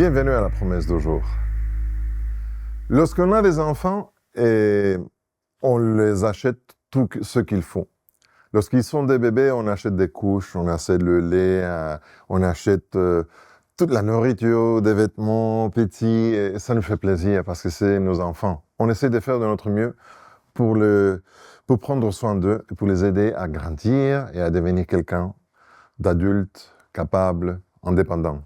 Bienvenue à la promesse d'aujourd'hui. Lorsqu'on a des enfants, on les achète tout ce qu'il faut. Lorsqu'ils sont des bébés, on achète des couches, on achète le lait, on achète toute la nourriture, des vêtements petits. Et ça nous fait plaisir parce que c'est nos enfants. On essaie de faire de notre mieux pour prendre soin d'eux et pour les aider à grandir et à devenir quelqu'un d'adulte, capable, indépendant.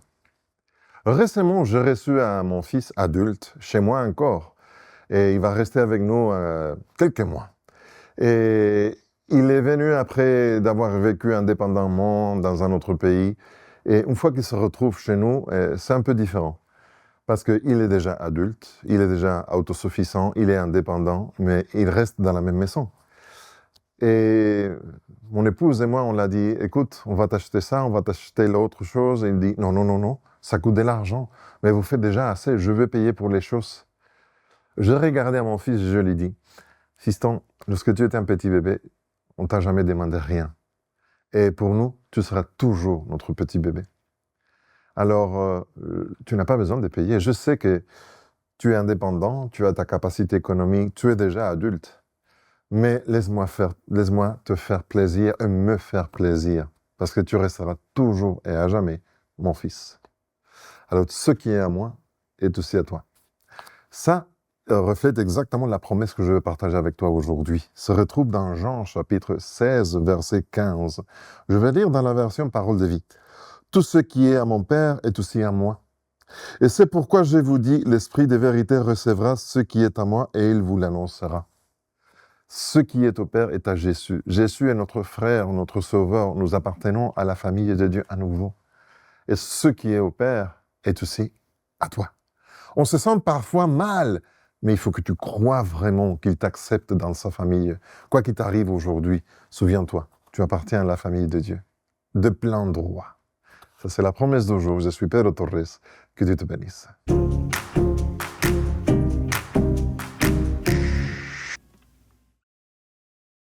Récemment, j'ai reçu mon fils adulte, chez moi encore, et il va rester avec nous quelques mois. Et il est venu après d'avoir vécu indépendamment dans un autre pays, et une fois qu'il se retrouve chez nous, c'est un peu différent. Parce qu'il est déjà adulte, il est déjà autosuffisant, il est indépendant, mais il reste dans la même maison. Et mon épouse et moi, on l'a dit, écoute, on va t'acheter ça, on va t'acheter l'autre chose. Et il dit, non, non, non, non, ça coûte de l'argent, mais vous faites déjà assez, je veux payer pour les choses. Je regardais à mon fils et je lui dis, fiston, lorsque tu étais un petit bébé, on t'a jamais demandé rien. Et pour nous, tu seras toujours notre petit bébé. Alors, tu n'as pas besoin de payer. Je sais que tu es indépendant, tu as ta capacité économique, tu es déjà adulte. Mais laisse-moi te faire plaisir et me faire plaisir, parce que tu resteras toujours et à jamais mon fils. Alors, ce qui est à moi est aussi à toi. Ça reflète exactement la promesse que je veux partager avec toi aujourd'hui. Se retrouve dans Jean chapitre 16, verset 15. Je vais lire dans la version Parole de vie. Tout ce qui est à mon Père est aussi à moi. Et c'est pourquoi je vous dis, l'Esprit de vérité recevra ce qui est à moi et il vous l'annoncera. Ce qui est au Père est à Jésus. Jésus est notre frère, notre sauveur. Nous appartenons à la famille de Dieu à nouveau. Et ce qui est au Père est aussi à toi. On se sent parfois mal, mais il faut que tu crois vraiment qu'il t'accepte dans sa famille. Quoi qu'il t'arrive aujourd'hui, souviens-toi, tu appartiens à la famille de Dieu, de plein droit. Ça, c'est la promesse d'aujourd'hui. Je suis Pedro Torres. Que Dieu te bénisse.